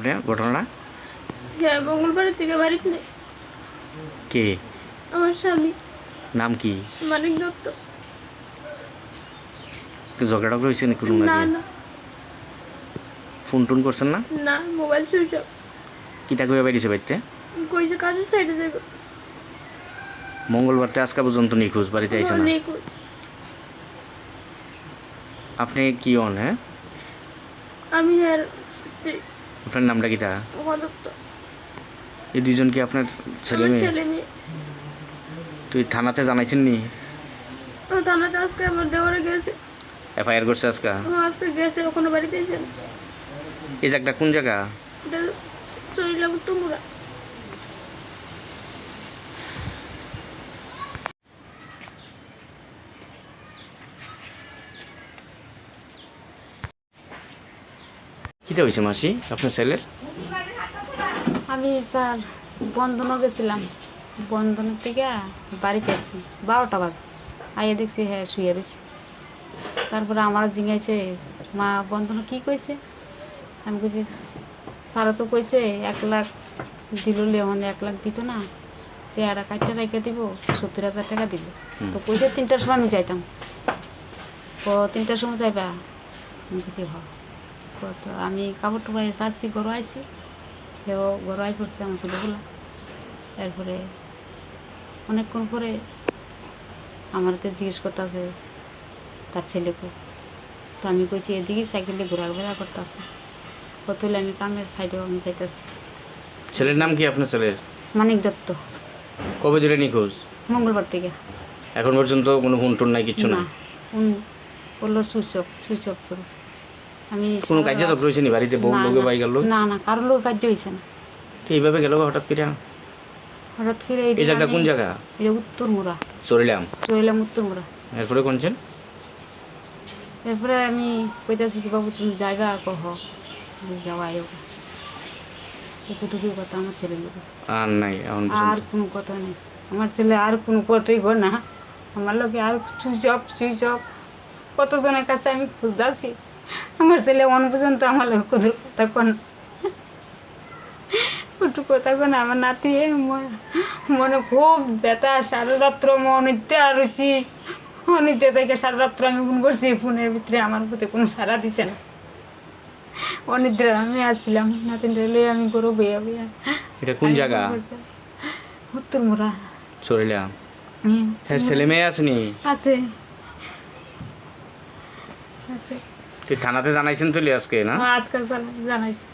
আপনি ঘটনাটা? হ্যাঁ, মঙ্গলবার থেকে বাড়িতে নেই। কে? আমার স্বামী। নাম কি? মানিক দত্ত। ঝগড়া হয়েছে নাকি কোনো না লাগে? না ফোন টোন করছেন না? না, মোবাইল সুইচ অফ। কিটা কইয়া বাইরেছে বাড়িতে? কইছে কাজের সাইডে যাবো। মঙ্গলবারতে আজকা পর্যন্ত নিখোঁজ, বাড়িতে আইসে না। নিখোঁজ। আপনি কি হন? হ্যাঁ, আমি আর স্ত্রী। আপনার নামটা কিটা? উমা দত্ত। এই দুইজন কি আপনার ছেলে আমার মেয়ে? ছেলে মেয়ে। তুই থানাতে জানাইছেন নি? থানাতে আজকে আমার দেওয়ারে গেছে। এফআইআর করছে আজকা? আজকে গেছে, ওখানে বাড়িতে এসে। এই জায়গাটা কোন জায়গা? এটা চলিলাম তোমরা। কিটা হয়েছে মাসি আপনার ছেলের? আমি স্যার বন্ধনও গেছিলাম, বন্ধনের থেকে বাড়িতে আসছি 12টা বাজে। আইয়ে দেখছি হ্যাঁ শুয়ে রয়েছে। তারপরে আমার জিজ্ঞাসে মা বন্ধন কি কইছে? আমি কইছি স্যারও তো কইছে 1 লাখ দিল, লেমন 1 লাখ দিত না, টেয়ারা কাটটা রেখে দিব, 70,000 টাকা দিব। তো কইছে 3টার সময় আমি যাইতাম। ও 3টার সময় যাইবা? আমি কইছি হ। তো আমি কাপড় টুপড় সারছি, ঘর আইছি, সেও ঘর আই পড়ছে আমার ছোটোগুলা। তারপরে অনেকক্ষণ পরে আমারতে জিজ্ঞেস করতেছে তার ছেলেকে। তো আমি কইছি এদিকে সাইকেলে ঘোরাফেরা করতেছে। কত হলে আমি কামের সাইডেও আমি যাইতেছি। ছেলের নাম কি আপনার ছেলের? মানিক দত্ত। কবে ধরে নিখোঁজ? মঙ্গলবার থেকে। এখন পর্যন্ত কোনো ফোন টোন নাই, কিচ্ছু না, না? বললো সুইচ অফ করে। আমি কোনো কাজে তো রয়েছে নি বাড়িতে? বউ লোকে পাই গেল? না না, কারোর লোক কার্য হয়েছে না। তো এইভাবে গেল হঠাৎ করে? হঠাৎ করে এই জায়গাটা কোন জায়গা? এটা উত্তরমুড়া। চলিলাম উত্তরমুড়া। এরপরে কোনছেন? এরপরে আমি কইতাছি কি বাবু তুমি যাইবা? কহ যাওয়া এতটুকুই কথা আমার ছেলের লোক। আর নাই এখন আর পর্যন্ত? কোনো কথা নেই আমার ছেলে, আর কোনো কথাই গো না আমার লোকে। আর সুইচ অফ কতজনের কাছে আমি খুঁজতেছি, আমার ছেলে মন পর্যন্ত আমার লোক কত কথা কন, একটু কথা কন। আমার নাতি মনে খুব ব্যথা, সারা রাত্র অনিদ্রে আরছি, অনিদ্রে থেকে সারা রাত্র আমি ফোন করছি, ফোনের ভিতরে আমার প্রতি কোনো সাড়া দিছে না। অনিদ্রা আমি আসছিলাম, নাতিন রেলে আমি গরু বইয়া বইয়া। এটা কোন জায়গা? উত্তরমুড়া। চলিলাম। হ্যাঁ, ছেলে মেয়ে আসেনি? আছে আছে। তুই থানাতে জানাইছেন তুলি আজকে না? আজকাল জানাইছি।